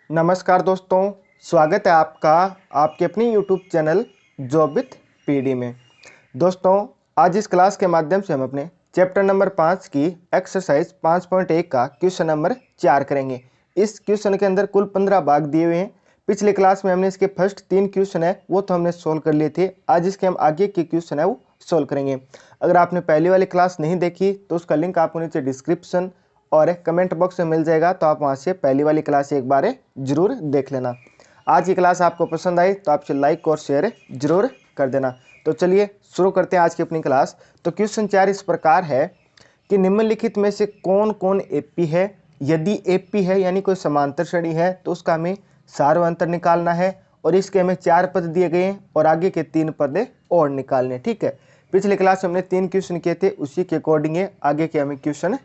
नमस्कार दोस्तों, स्वागत है आपका आपके अपनी YouTube channel job with PD में। दोस्तों, आज इस क्लास के माध्यम से हम अपने चैप्टर नंबर 5 की एक्सरसाइज 5.1 का क्वेश्चन नंबर 4 करेंगे। इस क्वेश्चन के अंदर कुल 15 भाग दिए हुए हैं। पिछले क्लास में हमने इसके फर्स्ट 3 क्वेश्चन है वो तो हमने सोल्व कर लिए थे। आज इसके हम आगे के क्वेश्चन है वो सोल्व करेंगे। अगर आपने पहली वाली क्लास नहीं देखी तो उसका लिंक आपको नीचे डिस्क्रिप्शन और कमेंट बॉक्स में मिल जाएगा, तो आप वहां से पहली वाली क्लास एक बार जरूर देख लेना। आज की क्लास आपको पसंद आई तो आपसे लाइक और शेयर जरूर कर देना। तो चलिए शुरू करते हैं आज की अपनी क्लास। तो क्वेश्चन 4 इस प्रकार है कि निम्नलिखित में से कौन कौन एपी है। यदि एपी है यानी कोई समांतर श्रेणी है तो उसका हमें सार्वअंतर निकालना है और इसके हमें 4 पद दिए गए हैं और आगे के 3 पद और निकालने। ठीक है, पिछले क्लास में हमने 3 क्वेश्चन किए थे, उसी के अकॉर्डिंग आगे के हमें क्वेश्चन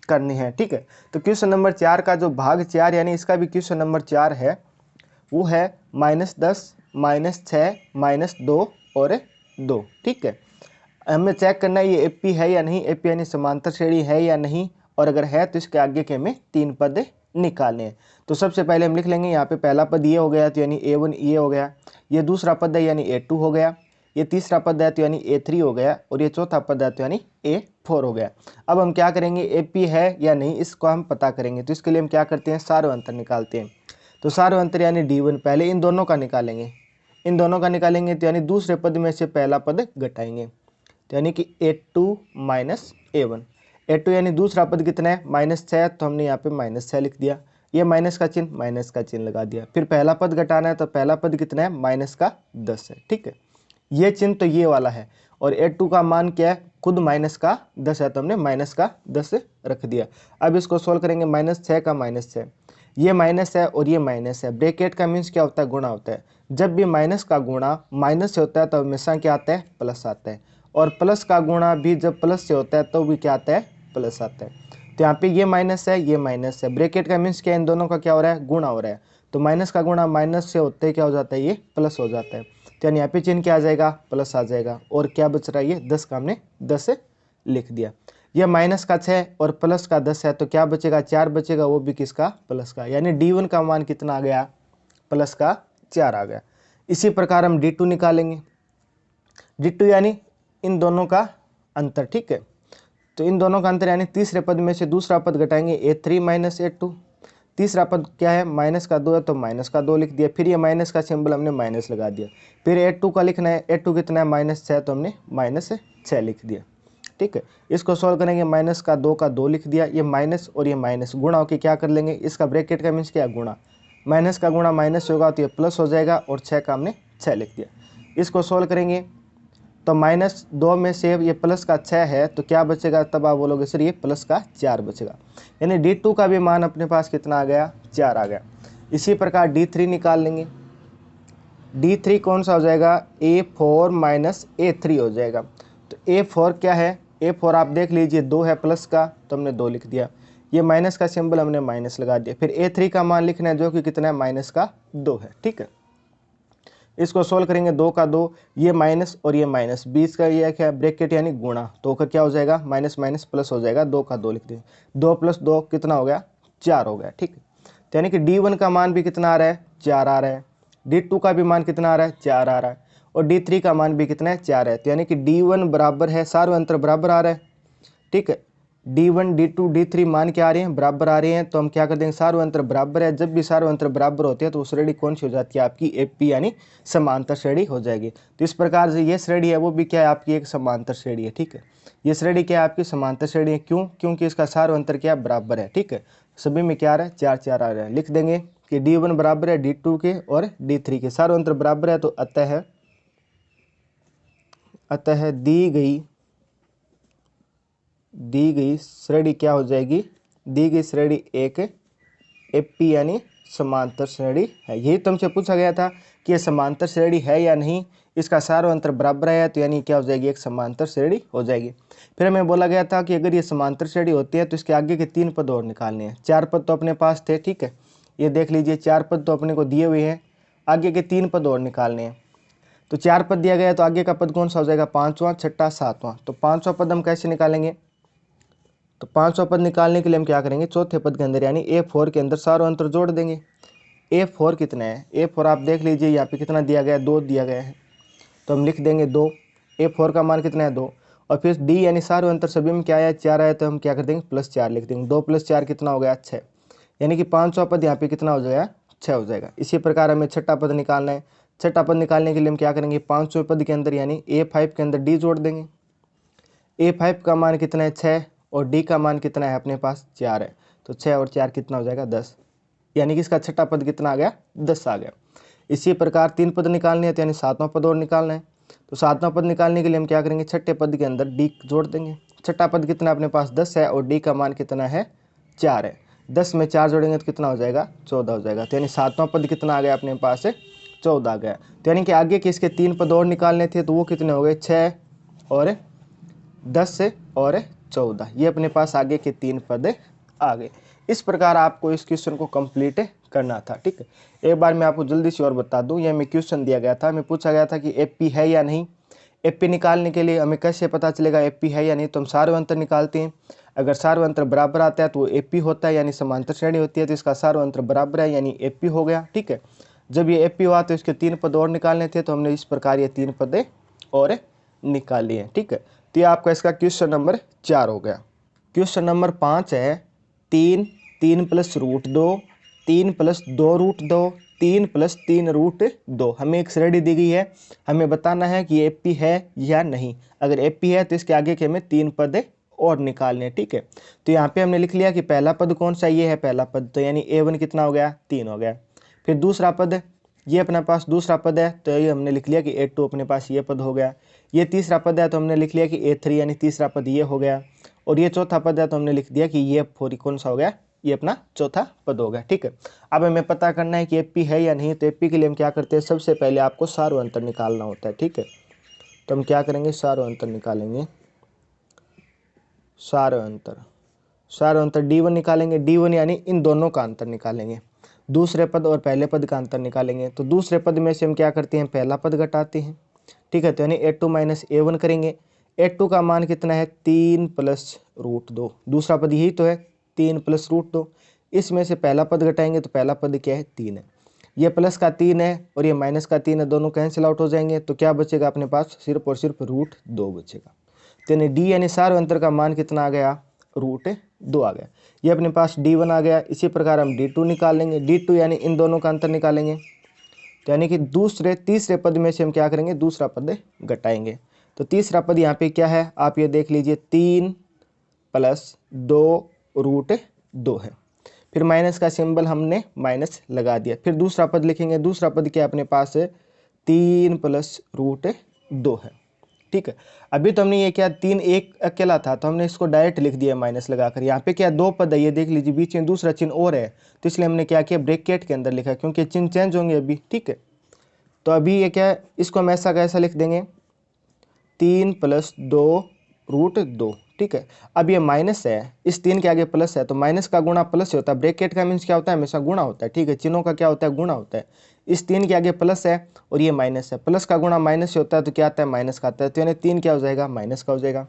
करनी है। ठीक है, तो क्वेश्चन नंबर 4 का जो भाग 4 यानी इसका भी क्वेश्चन नंबर 4 है वो है -10, -6, -2 और 2। ठीक है, हमें चेक करना है ये एपी है या नहीं, एपी यानी समांतर श्रेणी है या नहीं, और अगर है तो इसके आगे के हमें 3 पद निकालने हैं। तो सबसे पहले हम लिख लेंगे यहाँ पे पहला पद ये हो गया तो यानी A1 ये हो गया, ये दूसरा पद है यानी A2 हो गया, ये तीसरा पद है तो यानी A3 हो गया और ये चौथा पद है तो यानी A4 हो गया। अब हम क्या करेंगे, एपी है या नहीं इसको हम पता करेंगे। तो इसके लिए हम क्या करते हैं, सार्वअंतर निकालते हैं। तो सार्वअंतर यानी D1 पहले इन दोनों का निकालेंगे, इन दोनों का निकालेंगे तो यानी दूसरे पद में से पहला पद घटाएंगे तो यानी कि A2 माइनस A1। A2 यानी दूसरा पद कितना है, -6, तो हमने यहाँ पे -6 लिख दिया, ये माइनस का चिन्ह लगा दिया। फिर पहला पद घटाना है तो पहला पद कितना है, -10 है। ठीक है, ये चिन्ह तो ये वाला है और A2 का मान क्या है, खुद -10 है तो हमने -10 रख दिया। अब इसको सोल्व करेंगे, -6 का -6, ये माइनस है और ये माइनस है। ब्रैकेट का मीन्स क्या होता है, गुणा होता है। जब भी माइनस का गुणा माइनस से होता है तो हमेशा क्या आता है, प्लस आता है, और प्लस का गुणा भी जब प्लस से होता है तो भी क्या आता है, प्लस आता है। तो यहाँ पे ये माइनस है, ये माइनस है, ब्रैकेट का मीन्स क्या, इन दोनों का क्या हो रहा है, गुणा हो रहा है। तो माइनस का गुणा माइनस से होते ही क्या हो जाता है, ये प्लस हो जाता है। तो यानी यहाँ पे चिन्ह क्या आ जाएगा, प्लस आ जाएगा। और क्या बच रहा है, ये 10 का हमने 10 लिख दिया। यह माइनस का 6 और प्लस का 10 है तो क्या बचेगा, 4 बचेगा, वो भी किसका, प्लस का। यानी D1 का मान कितना आ गया, प्लस का 4 आ गया। इसी प्रकार हम D2 निकालेंगे। D2 यानी इन दोनों का अंतर। ठीक है, तो इन दोनों का अंतर यानी तीसरे पद में से दूसरा पद घटाएंगे, A3 माइनस A2। तीसरा पद क्या है, माइनस का 2 है तो माइनस का 2 लिख दिया, फिर ये माइनस का सिंबल हमने माइनस लगा दिया। फिर A2 का लिखना है, A2 कितना है, -6, तो हमने -6 लिख दिया। ठीक है, इसको सॉल्व करेंगे, माइनस का 2 का 2 लिख दिया, ये माइनस और ये माइनस गुणा होकर क्या कर लेंगे, इसका ब्रैकेट का मीन्स क्या है, गुणा। माइनस का गुणा माइनस होगा तो ये प्लस हो जाएगा और 6 का हमने 6 लिख दिया। इसको सॉल्व करेंगे तो -2 में से ये प्लस का 6 है तो क्या बचेगा, तब आप बोलोगे सर ये प्लस का 4 बचेगा। यानी D2 का भी मान अपने पास कितना आ गया, 4 आ गया। इसी प्रकार D3 निकाल लेंगे। D3 कौन सा हो जाएगा, A4 माइनस A3 हो जाएगा। तो A4 क्या है, A4 आप देख लीजिए 2 है प्लस का तो हमने 2 लिख दिया, ये माइनस का सिंबल हमने माइनस लगा दिया। फिर A3 का मान लिखना है जो कि कितना है, -2 है। ठीक है, इसको सोल्व करेंगे, 2 का 2, ये माइनस और ये माइनस, बीच का ये क्या है, ब्रैकेट यानी गुणा, तो होकर क्या हो जाएगा, माइनस माइनस प्लस हो जाएगा, 2 का 2 लिख दें, 2 + 2 कितना हो गया, 4 हो गया। ठीक है, तो यानी कि D1 का मान भी कितना आ रहा है, 4 आ रहा है, D2 का भी मान कितना आ रहा है, 4 आ रहा है, और D3 का मान भी कितना है, 4 है। तो यानी कि D1 बराबर है, सार्वअंतर बराबर आ रहा है। ठीक है, D1 D2 D3 मान क्या आ रहे हैं, बराबर आ रहे हैं, तो हम क्या कर देंगे, सार्वअंतर बराबर है। जब भी सार्वअंतर बराबर होते हैं तो वो श्रेणी कौन सी हो जाती है, आपकी एपी यानी समांतर श्रेणी हो जाएगी। तो इस प्रकार से ये श्रेणी है वो भी क्या है, आपकी एक समांतर श्रेणी है। ठीक है, ये श्रेणी क्या है, आपकी समांतर श्रेणी है। क्यों, क्योंकि इसका सार्वअंतर क्या बराबर है। ठीक है, सभी में क्या आ रहा है, 4 4 आ रहा है। लिख देंगे कि D1 बराबर है D2 के और D3 के, सार्वअंतर बराबर है, तो अतः दी गई श्रेणी क्या हो जाएगी, दी गई श्रेणी एक एपी यानी समांतर श्रेणी है। यही तुमसे पूछा गया था कि ये समांतर श्रेणी है या नहीं, इसका सार्वअंतर बराबर है तो यानी क्या हो जाएगी, एक समांतर श्रेणी हो जाएगी। फिर हमें बोला गया था कि अगर ये समांतर श्रेणी होती है तो इसके आगे के 3 पद और निकालने हैं। 4 पद तो अपने पास थे। ठीक है, ये देख लीजिए 4 पद तो अपने को दिए हुए हैं, आगे के 3 पद और निकालने हैं। तो 4 पद दिया गया तो आगे का पद कौन सा हो जाएगा, 5वां 6वां 7वां। तो 5वां पद हम कैसे निकालेंगे, तो 5वां पद निकालने के लिए हम क्या करेंगे, चौथे पद के अंदर यानी A4 के अंदर सार्वअंतर जोड़ देंगे। A4 कितना है, A4 आप देख लीजिए यहाँ पे कितना दिया गया है, 2 दिया गया है, तो हम लिख देंगे 2। A4 का मान कितना है, 2। और फिर D यानी सारे अंतर सभी में क्या आया, 4 आया, तो हम क्या कर देंगे +4 लिख देंगे। 2 + 4 कितना हो गया, 6। यानी कि 500 पद यहाँ पे कितना हो जाएगा, 6 हो जाएगा। इसी प्रकार हमें छठा पद निकालना है। छठा पद निकालने के लिए हम क्या करेंगे, 500 पद के अंदर यानी A5 के अंदर D जोड़ देंगे। A5 का मान कितना है, 6, और D का मान कितना है अपने पास, 4 है। तो 6 और 4 कितना हो जाएगा, 10। यानी कि इसका छठा पद कितना आ गया, 10 आ गया। इसी प्रकार 3 पद निकालने हैं, तो यानी 7वां पद और निकालना है। तो 7वां पद निकालने के लिए हम क्या करेंगे, छठे पद के अंदर D जोड़ देंगे। छठा पद कितना अपने पास 10 है, और D का मान कितना है, 4 है। 10 में 4 जोड़ेंगे तो कितना हो जाएगा, 14 हो जाएगा। तो यानी 7वां पद कितना आ गया अपने पास, 14 आ गया। तो यानी कि आगे के इसके 3 पद और निकालने थे, तो वो कितने हो गए, 6 और 10 और 14। ये अपने पास आगे के 3 पद आ गए। इस प्रकार आपको इस क्वेश्चन को कंप्लीट करना था। ठीक है, एक बार मैं आपको जल्दी से और बता दूं, ये हमें क्वेश्चन दिया गया था, हमें पूछा गया था कि एपी है या नहीं। एपी निकालने के लिए हमें कैसे पता चलेगा एपी है या नहीं, तो हम सार्वंतर निकालते हैं। अगर सार्वंतर बराबर आता है तो वो एपी होता है, यानी समांतर श्रेणी होती है, तो इसका सार्वंतर बराबर है यानी एपी हो गया। ठीक है, जब ये एपी हुआ तो इसके 3 पद और निकालने थे, तो हमने इस प्रकार ये 3 पद और निकाल लिए। ठीक है, तो ये आपका इसका क्वेश्चन नंबर 4 हो गया। क्वेश्चन नंबर 5 है 3 3 + √2 3 + 2√2 3 + 3√2। हमें एक श्रेणी दी गई है, हमें बताना है कि एपी है या नहीं। अगर एपी है तो इसके आगे के हमें 3 पद और निकालने। ठीक है, तो यहाँ पे हमने लिख लिया कि पहला पद कौन सा, ये है पहला पद, तो यानी A1 कितना हो गया, 3 हो गया। फिर दूसरा पद, ये अपने पास दूसरा पद है, तो ये हमने लिख लिया कि A2 अपने पास ये पद हो गया। ये तीसरा पद है, तो हमने लिख लिया कि A3 यानी तीसरा पद ये हो गया। और ये चौथा पद है, तो हमने लिख दिया कि ये 4 कौन सा हो गया, ये अपना चौथा पद हो गया। ठीक है, अब हमें पता करना है कि एपी है या नहीं। तो एपी के लिए हम क्या करते हैं, सबसे पहले आपको सार्वंतर निकालना होता है। ठीक है, तो हम क्या करेंगे, सार्वंतर निकालेंगे। सार्वंतर D1 निकालेंगे। D1 यानी इन दोनों का अंतर निकालेंगे, दूसरे पद और पहले पद का अंतर निकालेंगे। तो दूसरे पद में से हम क्या करते हैं, पहला पद घटाते हैं। ठीक है, तो यानी A2 - A1 करेंगे। A2 का मान कितना है, 3 + √2। दूसरा पद यही तो है, 3 + √2। इसमें से पहला पद घटाएंगे तो पहला पद क्या है, 3 है। ये प्लस का 3 है और ये माइनस का 3 है, दोनों कैंसिल आउट हो जाएंगे। तो क्या बचेगा अपने पास, सिर्फ और सिर्फ √2 बचेगा। तो यानी D यानी सार्वंतर का मान कितना आ गया, √2 आ गया। ये अपने पास D1 आ गया। इसी प्रकार हम D2 निकालेंगे। D2 यानी इन दोनों का अंतर निकालेंगे, तो यानी कि तीसरे पद में से हम क्या करेंगे, दूसरा पद घटाएंगे। तो तीसरा पद यहाँ पे क्या है, आप ये देख लीजिए, 3 + 2√2 है। फिर माइनस का सिंबल हमने माइनस लगा दिया। फिर दूसरा पद लिखेंगे। दूसरा पद क्या अपने पास है, 3 + √2 है। ठीक है, अभी तो हमने ये क्या, 3 एक अकेला था तो हमने इसको डायरेक्ट लिख दिया माइनस लगाकर। यहाँ पे क्या 2 पद है, ये देख लीजिए, बीच में दूसरा चिन्ह और है, तो इसलिए हमने क्या किया, ब्रैकेट के अंदर लिखा, क्योंकि चिन्ह चेंज होंगे अभी। ठीक है, तो अभी ये क्या है, इसको हम ऐसा कैसा लिख देंगे, 3 + 2√2। ठीक है, अब ये माइनस है, इस 3 के आगे प्लस है, तो माइनस का गुणा प्लस होता है। ब्रैकेट का मीन्स क्या होता है, हमेशा गुणा होता है। ठीक है, चिन्हों का क्या होता है, गुणा होता है। इस 3 के आगे प्लस है और ये माइनस है, प्लस का गुणा माइनस से होता है, तो क्या आता है, माइनस का आता है। तो यानी 3 क्या हो जाएगा, माइनस का हो जाएगा।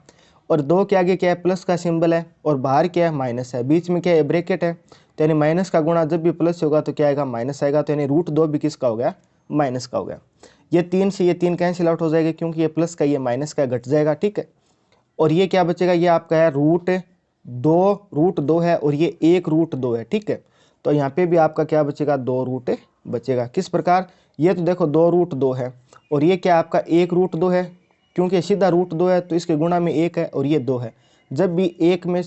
और 2 के आगे क्या है, प्लस का सिंबल है, और बाहर क्या है, माइनस है, बीच में क्या है, ब्रैकेट है। तो यानी माइनस का गुणा जब भी प्लस होगा तो क्या आएगा, माइनस आएगा। तो यानी √2 भी किसका हो गया, माइनस का हो गया। ये 3 से ये 3 कैंसिल आउट हो जाएगा, क्योंकि ये प्लस का ये माइनस का घट जाएगा। ठीक है, और ये क्या बचेगा, ये आपका है √2 है, और ये 1 √2 है। ठीक है, तो यहाँ पे भी आपका क्या बचेगा, 2 बचेगा। किस प्रकार, ये तो देखो 2 √2 है, और ये क्या आपका 1 √2 है, क्योंकि सीधा √2 है तो इसके गुणा में 1 है, और ये 2 है। जब भी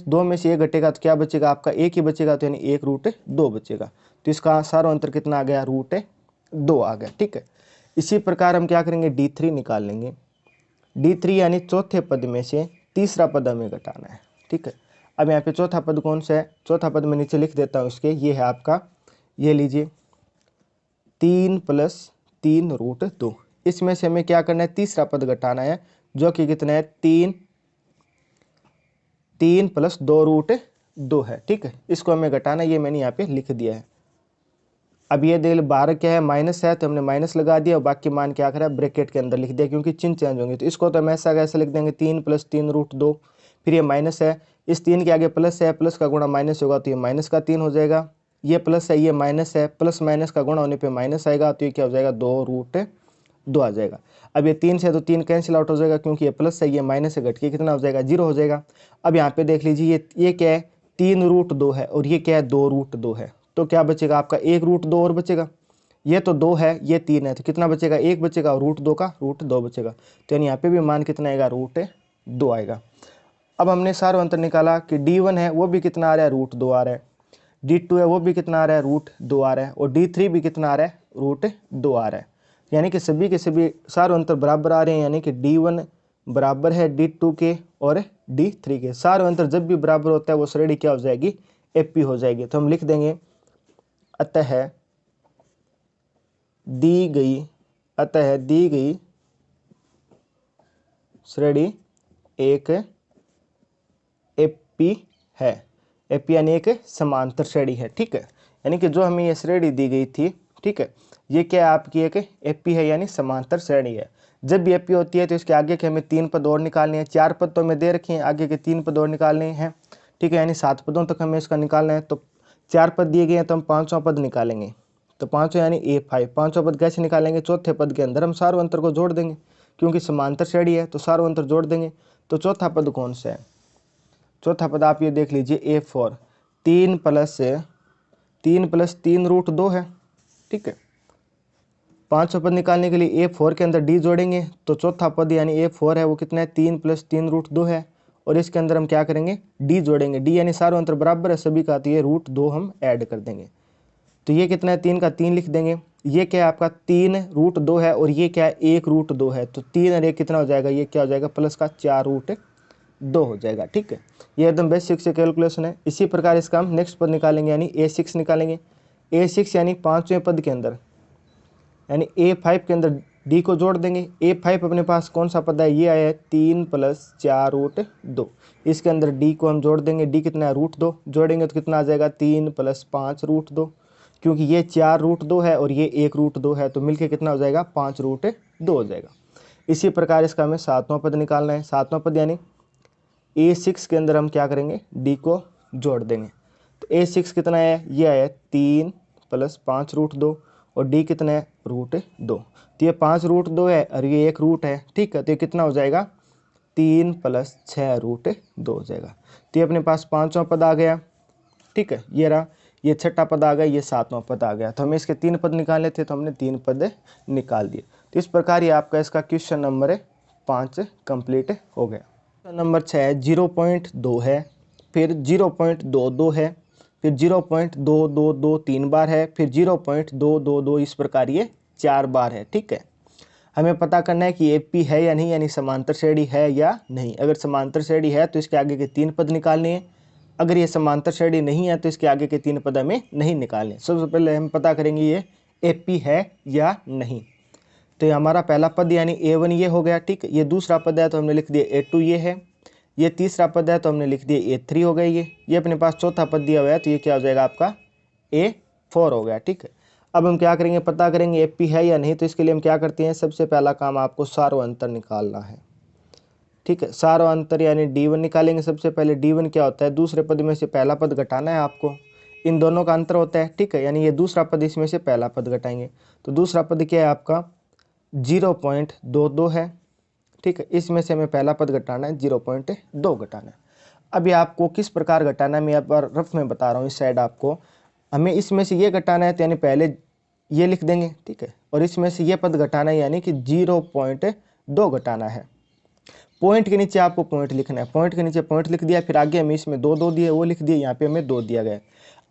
2 में से 1 घटेगा तो क्या बचेगा, आपका 1 ही बचेगा, तो यानी 1 √2 बचेगा। तो इसका सारा अंतर कितना आ गया, √2 आ गया। ठीक है, इसी प्रकार हम क्या करेंगे, D3 निकाल लेंगे। D3 यानी चौथे पद में से तीसरा पद हमें घटाना है। ठीक है, अब यहाँ पे चौथा पद कौन सा है, चौथा पद मैं नीचे लिख देता हूँ इसके, ये है आपका, ये लीजिए, 3 + 3√2। इसमें से हमें क्या करना है, तीसरा पद घटाना है, जो कि कितना है, 3 + 2√2 है। ठीक है, इसको हमें घटाना है, ये मैंने यहाँ पे लिख दिया है। अब ये देख, बाहर क्या है, माइनस है, तो हमने माइनस लगा दिया, और बाकी मान क्या करा, ब्रैकेट के अंदर लिख दिया, क्योंकि चिन्ह चेंज होंगे। तो इसको तो हम ऐसा कैसे लिख देंगे, 3 + 3√2। फिर ये माइनस है, इस 3 के आगे प्लस है, प्लस का गुणा माइनस होगा, तो ये माइनस का 3 हो जाएगा। ये प्लस है ये माइनस है, प्लस माइनस का गुणा होने पे माइनस आएगा, तो ये क्या हो जाएगा 2√2 आ जाएगा। अब ये 3 से तो 3 कैंसिल आउट हो जाएगा, क्योंकि ये प्लस है ये माइनस से घट के कितना हो जाएगा 0 हो जाएगा। अब यहाँ पे देख लीजिए ये क्या है 3√2 है और ये क्या है 2√2 है, तो क्या बचेगा आपका 1√2 और बचेगा। ये तो 2 है ये 3 है, तो कितना बचेगा 1 बचेगा और √2 का √2 बचेगा। तो यानी यहाँ पे भी मान कितना आएगा √2 आएगा। अब हमने सारा अंतर निकाला कि D1 है वो भी कितना आ रहा है √2 आ रहा है, D2 है वो भी कितना आ रहा है √2 आ रहा है, और D3 भी कितना आ रहा है √2 आ रहा है। यानी कि सभी के सभी सारे अंतर बराबर आ रहे हैं, यानी कि D1 बराबर है D2 के और D3 के। सारे अंतर जब भी बराबर होता है वो श्रेणी क्या हो जाएगी AP हो जाएगी। तो हम लिख देंगे अतः दी गई श्रेणी एक AP है। AP यानी एक समांतर श्रेणी है, ठीक है। यानी कि जो हमें ये श्रेणी दी गई थी, ठीक है, ये क्या है आपकी एक AP है यानी समांतर श्रेणी है। जब भी AP होती है तो इसके आगे के हमें 3 पद और निकालने हैं, 4 पद तो हमें दे रखे हैं, आगे के 3 पद और निकालने हैं, ठीक है, यानी 7 पदों तक हमें इसका निकालना है। तो 4 पद दिए गए हैं तो हम 5वां पद निकालेंगे, तो 5वां यानी A5। 5वां पद कैसे निकालेंगे, चौथे पद के अंदर हम सारों अंतर को जोड़ देंगे, क्योंकि समांतर श्रेणी है तो सारों अंतर जोड़ देंगे। तो चौथा पद कौन सा है, चौथा पद आप ये देख लीजिए A4, 3 + 3√2 है, ठीक है। 5वां पद निकालने के लिए A4 के अंदर D जोड़ेंगे, तो चौथा पद यानी A4 है वो कितना है 3 + 3√2 है, और इसके अंदर हम क्या करेंगे D जोड़ेंगे। D यानी सारों अंतर बराबर है सभी का, तो ये √2 हम ऐड कर देंगे। तो ये कितना है 3 का 3 लिख देंगे। ये क्या है आपका 3√2 है, और ये क्या है 1√2 है, तो 3 और 1 कितना हो जाएगा, ये क्या हो जाएगा प्लस का 4√2 हो जाएगा, ठीक है। ये एकदम बेसिक से कैलकुलेशन है। इसी प्रकार इसका हम नेक्स्ट पद निकालेंगे यानी A6 निकालेंगे। A6 यानी 5वें पद के अंदर यानी A5 के अंदर D को जोड़ देंगे। A5 अपने पास कौन सा पद है, ये आया है 3 + 4√2। इसके अंदर D को हम जोड़ देंगे, D कितना है √2, जोड़ेंगे तो कितना आ जाएगा 3 + 5√2, क्योंकि ये 4√2 है और ये 1√2 है, तो मिलके कितना हो जाएगा 5√2 हो जाएगा। इसी प्रकार इसका हमें 7वां पद निकालना है। 7वां पद यानी A6 के अंदर हम क्या करेंगे D को जोड़ देंगे। तो A6 कितना है, ये आया 3 + 5√2 और D कितना है √2। तो ये 5√2 है और ये 1 रूट है, ठीक है। तो ये कितना हो जाएगा 3 + 6√2 हो जाएगा। तो ये अपने पास 5वां पद आ गया, ठीक है। ये रहा, ये 6ठा पद आ गया, ये 7वां पद आ गया। तो हमें इसके 3 पद निकालने थे तो हमने 3 पद निकाल दिए। तो इस प्रकार ये आपका इसका क्वेश्चन नंबर 5 कंप्लीट हो गया। क्वेश्चन नंबर 6 0.2 है, फिर 0.22 है, फिर 0.222 3 बार है, फिर 0.222 इस प्रकार ये 4 बार है, ठीक है। हमें पता करना है कि AP है या नहीं, यानी समांतर श्रेणी है या नहीं। अगर समांतर श्रेणी है तो इसके आगे के 3 पद निकालने हैं, अगर ये समांतर श्रेणी नहीं है तो इसके आगे के 3 पद हमें नहीं निकालने। सबसे पहले हम पता करेंगे ये AP है या नहीं। तो ये हमारा पहला पद यानी A1 ये हो गया, ठीक है। ये दूसरा पद है तो हमने लिख दिया A2 ये है, ये तीसरा पद है तो हमने लिख दिया A3 हो गया। ये अपने पास चौथा पद दिया हुआ है तो ये क्या हो जाएगा आपका A4 हो गया, ठीक है। अब हम क्या करेंगे, पता करेंगे AP है या नहीं। तो इसके लिए हम क्या करते हैं, सबसे पहला काम आपको सारों अंतर निकालना है, ठीक है। सारों अंतर यानी D1 निकालेंगे। सबसे पहले D1 क्या होता है, दूसरे पद में से पहला पद घटाना है आपको, इन दोनों का अंतर होता है, ठीक है। यानी ये दूसरा पद इसमें से पहला पद घटाएंगे, तो दूसरा पद क्या है आपका 0.22 है, ठीक है। इसमें से हमें पहला पद घटाना है 0.2 घटाना है। अभी आपको किस प्रकार घटाना है मैं यहाँ पर रफ में बता रहा हूँ। इस साइड आपको हमें इसमें से ये घटाना है तो यानी पहले ये लिख देंगे, ठीक है, और इसमें से ये पद घटाना है यानी कि 0.2 घटाना है। पॉइंट के नीचे आपको पॉइंट लिखना है, पॉइंट के नीचे पॉइंट लिख दिया, फिर आगे हमें इसमें 2 दिए वो लिख दिए, यहाँ पे हमें 2 दिया गया।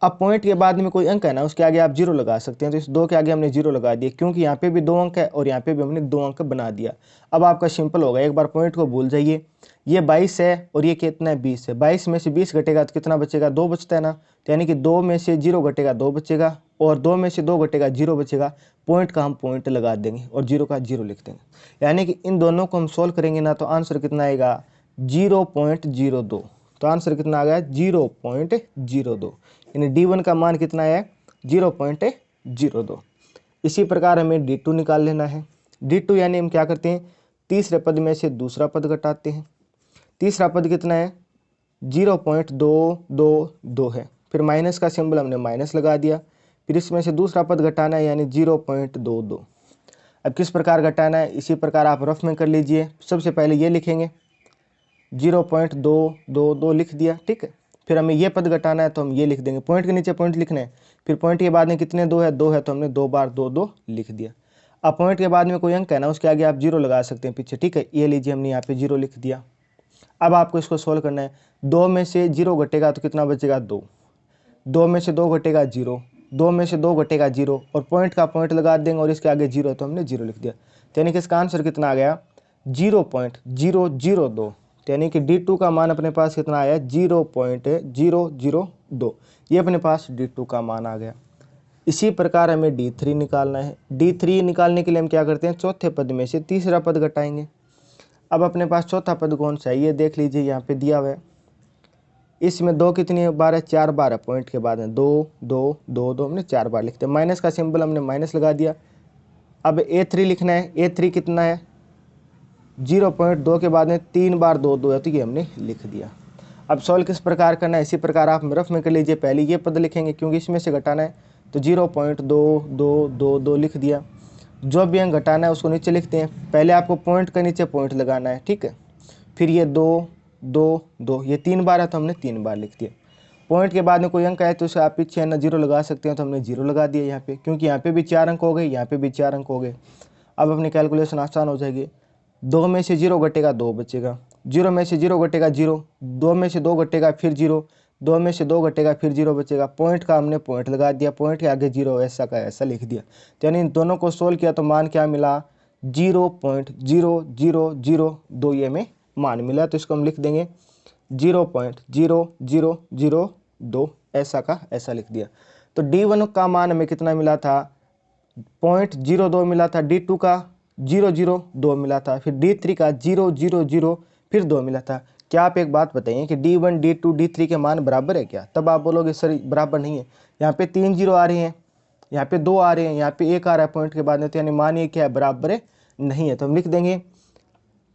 अब पॉइंट के बाद में कोई अंक है ना, उसके आगे आप 0 लगा सकते हैं। तो इस 2 के आगे हमने 0 लगा दिया, क्योंकि यहाँ पे भी 2 अंक है और यहाँ पे भी हमने 2 अंक बना दिया। अब आपका सिंपल होगा, एक बार पॉइंट को भूल जाइए। ये 22 है और ये कितना है 20 है। 22 में से 20 घटेगा तो कितना बचेगा, 2 बचता है ना। तो यानी कि 2 में से 0 घटेगा 2 बचेगा, और 2 में से 2 घटेगा 0 बचेगा। पॉइंट का हम पॉइंट लगा देंगे और 0 का 0 लिख देंगे। यानी कि इन दोनों को हम सोल्व करेंगे ना, तो आंसर कितना आएगा 0.02। तो आंसर कितना आ गया 0.02, यानी D1 का मान कितना है 0.02। इसी प्रकार हमें D2 निकाल लेना है। D2 यानी हम क्या करते हैं, तीसरे पद में से दूसरा पद घटाते हैं। तीसरा पद कितना है 0.222 है, फिर माइनस का सिंबल हमने माइनस लगा दिया, फिर इसमें से दूसरा पद घटाना है यानी 0.22। अब किस प्रकार घटाना है, इसी प्रकार आप रफ में कर लीजिए। सबसे पहले ये लिखेंगे 0.222 लिख दिया, ठीक है। फिर हमें ये पद घटाना है तो हम ये लिख देंगे, पॉइंट के नीचे पॉइंट लिखना है। फिर पॉइंट के बाद में कितने दो है, दो है, तो हमने 2 बार 2 लिख दिया। अब पॉइंट के बाद में कोई अंक है ना, उसके आगे आप 0 लगा सकते हैं पीछे, ठीक है। ये लीजिए हमने यहाँ पे 0 लिख दिया। अब आपको इसको सोल्व करना है। 2 में से 0 घटेगा तो कितना बचेगा, 2। 2 में से 2 घटेगा 0, 2 में से 2 घटेगा 0, और पॉइंट का पॉइंट लगा देंगे और इसके आगे 0 तो हमने 0 लिख दिया। तो यानी कि इसका आंसर कितना आ गया, 0.002। यानी कि D2 का मान अपने पास कितना आया, 0.002। ये अपने पास D2 का मान आ गया। इसी प्रकार हमें D3 निकालना है। D3 निकालने के लिए हम क्या करते हैं, चौथे पद में से तीसरा पद घटाएंगे। अब अपने पास चौथा पद कौन सा है, ये देख लीजिए, यहाँ पे दिया हुआ है। इसमें 2 कितनी बार है, 4 बार है। पॉइंट के बाद में 2 2 2 2 हमने 4 बार लिखते हैं। माइनस का सिंबल हमने माइनस लगा दिया। अब A3 लिखना है। A3 कितना है, 0.2 के बाद में 3 बार 2 2 है, तो ये हमने लिख दिया। अब सॉल्व किस प्रकार करना है, इसी प्रकार आप रफ में कर लीजिए। पहले ये पद लिखेंगे क्योंकि इसमें से घटाना है, तो 0.2222 लिख दिया। जो भी अंक घटाना है उसको नीचे लिखते हैं। पहले आपको पॉइंट के नीचे पॉइंट लगाना है, ठीक है। फिर ये 2 2 2, ये 3 बार है तो हमने 3 बार लिख दिया। पॉइंट के बाद में कोई अंक आए तो उसे आप पीछे ना 0 लगा सकते हैं, तो हमने 0 लगा दिया यहाँ पे, क्योंकि यहाँ पे भी 4 अंक हो गए, यहाँ पे भी 4 अंक हो गए। अब अपनी कैलकुलेशन आसान हो जाएगी। 2 में से 0 घटेगा 2 बचेगा, 0 में से 0 घटेगा 0, 2 में से 2 घटेगा फिर 0, 2 में से 2 घटेगा फिर 0 बचेगा। पॉइंट का हमने पॉइंट लगा दिया, पॉइंट के आगे 0 ऐसा का ऐसा लिख दिया। तो यानी इन दोनों को सोल्व किया तो मान क्या मिला, 0.0002 ये हमें मान मिला। तो इसको हम लिख देंगे 0.0002 ऐसा का ऐसा लिख दिया। तो D1 का मान हमें कितना मिला था, 0.02 मिला था। D2 का 002 मिला था। फिर D3 का 000 फिर 2 मिला था। क्या आप एक बात बताइए कि D1 D2 D3 के मान बराबर है क्या? तब आप बोलोगे सर बराबर नहीं है। यहाँ पे 3 0 आ रही हैं, यहाँ पे 2 आ रहे हैं, यहाँ पे 1 आ रहा है पॉइंट के बाद में, तो यानी मान ये क्या है, बराबर है नहीं है। तो हम लिख देंगे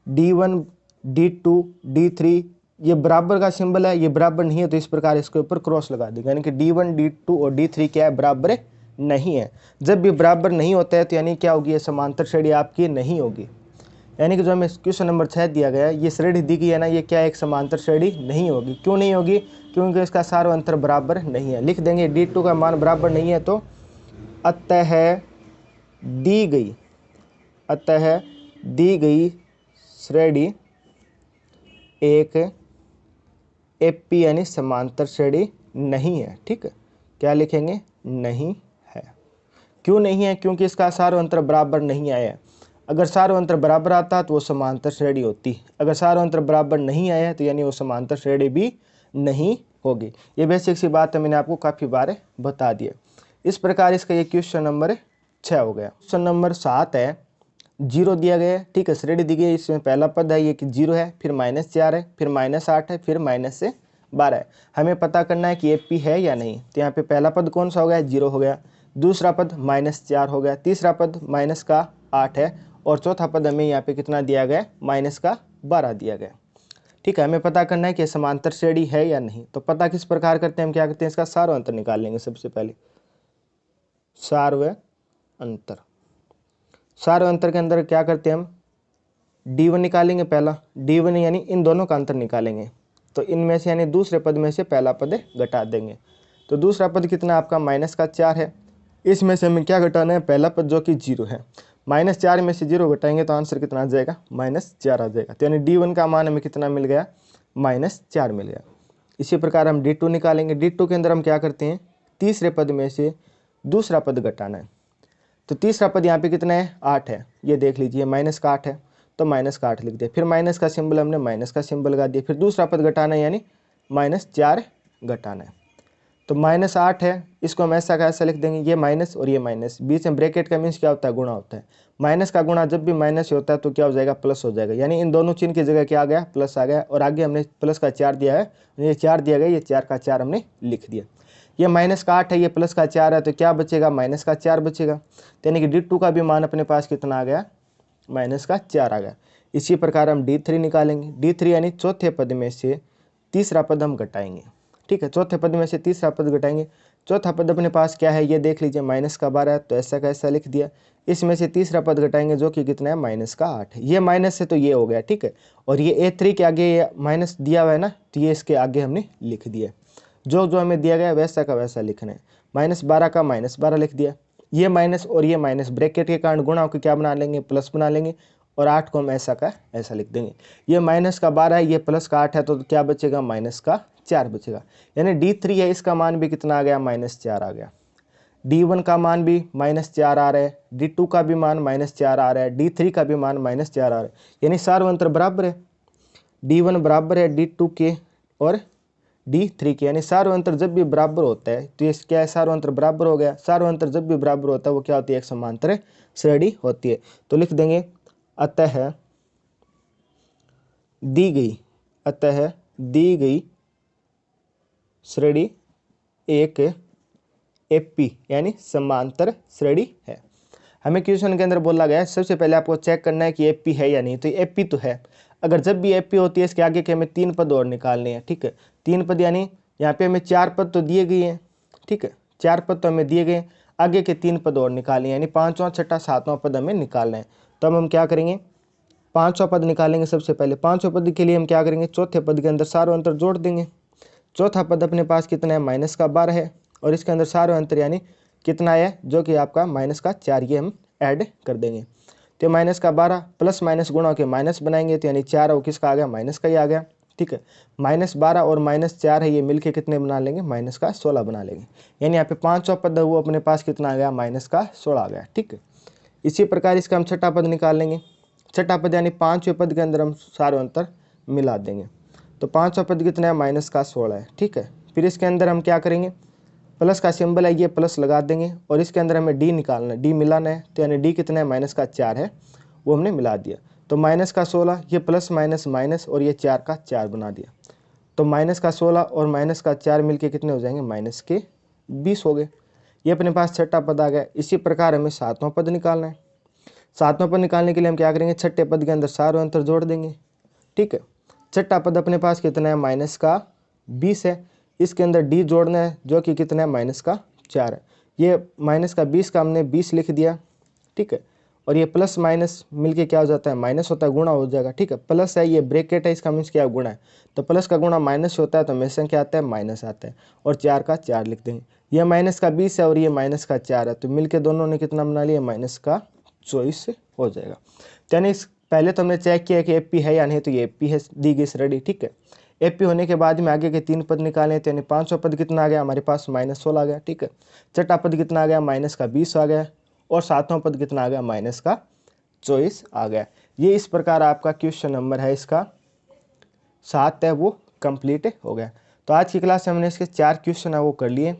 D1 D2 D3 ये बराबर का सिंबल है, ये बराबर नहीं है, तो इस प्रकार इसके ऊपर क्रॉस लगा देंगे। यानी कि D1 D2 और D3 क्या है, बराबर नहीं है। जब भी बराबर नहीं होता है तो यानी क्या होगी, ये समांतर श्रेणी आपकी नहीं होगी। यानी कि जो हमें क्वेश्चन नंबर 6 दिया गया है, ये श्रेणी दी गई है ना, ये क्या एक समांतर श्रेणी नहीं होगी। क्यों नहीं होगी, क्योंकि इसका सारो अंतर बराबर नहीं है। लिख देंगे D2 का मान बराबर नहीं है, तो अतः दी गई श्रेणी एक एपी यानी समांतर श्रेणी नहीं है। ठीक है, क्या लिखेंगे, नहीं है। क्यों नहीं है, क्योंकि इसका सारो अंतर बराबर नहीं आया है। अगर सारो अंतर बराबर आता तो वो समांतर श्रेणी होती। अगर सारो अंतर बराबर नहीं आया तो यानी वो समांतर श्रेणी भी नहीं होगी। ये बेसिक सी बात है, मैंने आपको काफ़ी बार बता दिया। इस प्रकार इसका ये क्वेश्चन नंबर 6 हो गया। क्वेश्चन नंबर 7 है, 0 दिया गया है। ठीक है, श्रेणी दी गई है, इसमें पहला पद है ये कि 0 है, फिर -4 है, फिर -8 है, फिर -12 है। हमें पता करना है कि एपी है या नहीं। तो यहाँ पे पहला पद कौन सा हो गया, 0 हो गया। दूसरा पद -4 हो गया। तीसरा पद -8 है, और चौथा पद हमें यहाँ पे कितना दिया गया, -12 दिया गया। ठीक है, हमें पता करना है कि समांतर श्रेणी है या नहीं। तो पता किस प्रकार करते हैं, हम क्या करते हैं, इसका सारो अंतर निकाल लेंगे। सबसे पहले सार्व अंतर, सारो अंतर के अंदर क्या करते हैं हम, D1 निकालेंगे पहला। D1 यानी इन दोनों का अंतर निकालेंगे, तो इनमें से यानी दूसरे पद में से पहला पद घटा देंगे। तो दूसरा पद कितना आपका -4 है। इसमें से हमें क्या घटाना है, पहला पद जो कि 0 है। -4 में से 0 घटाएंगे तो आंसर कितना आ जाएगा, -4 आ जाएगा। तो यानी D1 का मान हमें कितना मिल गया, -4 मिल गया। इसी प्रकार हम D2 निकालेंगे। D2 के अंदर हम क्या करते हैं, तीसरे पद में से दूसरा पद घटाना है। तो तीसरा पद यहाँ पे कितना है, 8 है। ये देख लीजिए -8 है, तो -8 लिख दिया। फिर माइनस का सिंबल हमने माइनस का सिंबल लगा दिया। फिर दूसरा पद घटाना है यानी -4 घटाना है। तो -8 है, इसको हम ऐसा का ऐसा लिख देंगे। ये माइनस और ये माइनस, बीच में ब्रैकेट का मीन्स क्या होता है, गुणा होता है। माइनस का गुणा जब भी माइनस होता है तो क्या हो जाएगा, प्लस हो जाएगा। यानी इन दोनों चिन्ह की जगह क्या आ गया, प्लस आ गया। और आगे हमने प्लस का 4 दिया है, ये 4 दिया गया, ये 4 का 4 हमने लिख दिया। ये -8 है, ये प्लस का 4 है, तो क्या बचेगा, -4 बचेगा। यानी कि D2 का भी मान अपने पास कितना आ गया, -4 आ गया। इसी प्रकार हम D3 निकालेंगे। D3 यानी चौथे पद में से तीसरा पद हम घटाएंगे। ठीक है, चौथे पद में से तीसरा पद घटाएंगे। चौथा पद अपने पास क्या है ये देख लीजिए, -12 है, तो ऐसा का ऐसा लिख दिया। इसमें से तीसरा पद घटाएंगे जो कि कितना है, -8 है। ये माइनस से तो ये हो गया, ठीक है। और ये A3 के आगे ये माइनस दिया हुआ है ना, तो ये इसके आगे हमने लिख दिया। जो जो हमें दिया गया वैसा का वैसा लिखना है। -12 का -12 लिख दिया। ये माइनस और ये माइनस ब्रैकेट के कारण गुणा होकर क्या बना लेंगे, प्लस बना लेंगे। और 8 को हम ऐसा का ऐसा लिख देंगे। ये -12 है, ये +8 है, तो क्या बचेगा, -4 बचेगा। यानी D3 है, इसका मान भी कितना आ गया, -4 आ गया। D1 का मान भी -4 आ रहा है, D2 का भी मान -4 आ रहा है, D3 का भी मान -4 आ रहा है। यानी सारे अंतर बराबर है। D1 बराबर है D2 के और D3 के। यानी सारे अंतर जब भी बराबर होता है तो ये क्या है, सारे अंतर बराबर हो गया। सारे अंतर जब भी बराबर होता है वो क्या होती है, एक समांतर श्रेणी होती है। तो लिख देंगे अतः दी गई श्रेणी एक एपी यानी समांतर श्रेणी है। हमें क्वेश्चन के अंदर बोला गया है सबसे पहले आपको चेक करना है कि एपी है या नहीं। तो एपी तो है। अगर जब भी एपी होती है इसके आगे के हमें 3 पद और निकालने हैं, ठीक है। 3 पद यानी यहाँ पे हमें 4 पद तो दिए गए हैं, ठीक है। 4 पद तो हमें दिए गए, आगे के 3 पद और निकालने यानी 5वां 6वां 7वां पद हमें निकालना है। तो हम क्या करेंगे, 5वां पद निकालेंगे। सबसे पहले 5वें पद के लिए हम क्या करेंगे, चौथे पद के अंदर सारे अंतर जोड़ देंगे। चौथा पद अपने पास कितना है, -12 है, और इसके अंदर सारे अंतर यानी कितना है, जो कि आपका -4, ये हम ऐड कर देंगे। तो -12 प्लस माइनस गुणा के माइनस बनाएंगे, तो यानी 4 और किसका आ गया, माइनस का ही आ गया, ठीक है। -12 और -4 है, ये मिलके कितने बना लेंगे, -16 बना लेंगे। यानी यहाँ पे 5वां पद है वो अपने पास कितना आ गया, -16 आ गया, ठीक है। इसी प्रकार इसका हम छठा पद निकाल लेंगे। छठा पद यानी 5वें पद के अंदर हम सारे अंतर मिला देंगे। तो 5वां पद कितना है, -16 है, ठीक है। फिर इसके अंदर हम क्या करेंगे, प्लस का सिंबल है, ये प्लस लगा देंगे, और इसके अंदर हमें डी निकालना है, डी मिलाना है। तो यानी डी कितना है, -4 है, वो हमने मिला दिया। तो -16, ये प्लस माइनस माइनस, और ये 4 का 4 बना दिया। तो -16 और -4 मिलके कितने हो जाएंगे, -20 हो गए। ये अपने पास छठा पद आ गया। इसी प्रकार हमें 7वां पद निकालना है। 7वां पद निकालने के लिए हम क्या करेंगे, छठे पद के अंदर सारे अंतर जोड़ देंगे, ठीक है। छठा पद अपने पास कितना है, -20 है। इसके अंदर डी जोड़ना है जो कि कितना है, -4 है। ये -20 का हमने 20 लिख दिया, ठीक है। और ये प्लस माइनस मिलके क्या हो जाता है, माइनस होता है, गुणा हो जाएगा, ठीक है। प्लस है, ये ब्रैकेट है, इसका मीन्स क्या है, गुणा है। तो प्लस का गुणा माइनस होता है, तो हमेशा क्या आता है, माइनस आता है। और 4 का 4 लिख देंगे। ये -20 है और ये -4 है, तो मिलके दोनों ने कितना बना लिया, -24 हो जाएगा। यानी पहले तो हमने चेक किया कि एपी है या नहीं, तो ये एपी है, दी गई श्रेणी, ठीक है। एपी होने के बाद में आगे के 3 पद निकाले, तो यानी 5वां पद कितना आ गया, हमारे पास -16 आ गया, ठीक है। छठा पद कितना आ गया, -20 आ गया, और 7वां पद कितना आ गया, -24 आ गया। ये इस प्रकार आपका क्वेश्चन नंबर है इसका 7 है वो कंप्लीट हो गया। तो आज की क्लास में हमने इसके 4 क्वेश्चन है वो कर लिए।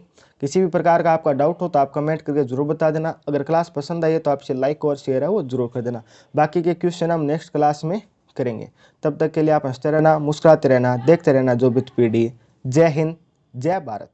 किसी भी प्रकार का आपका डाउट हो तो आप कमेंट करके जरूर बता देना। अगर क्लास पसंद आई है तो आपसे लाइक और शेयर है वो जरूर कर देना। बाकी के क्वेश्चन हम नेक्स्ट क्लास में करेंगे। तब तक के लिए आप हंसते रहना, मुस्कुराते रहना, देखते रहना जोबित पीडी। जय हिंद, जय भारत।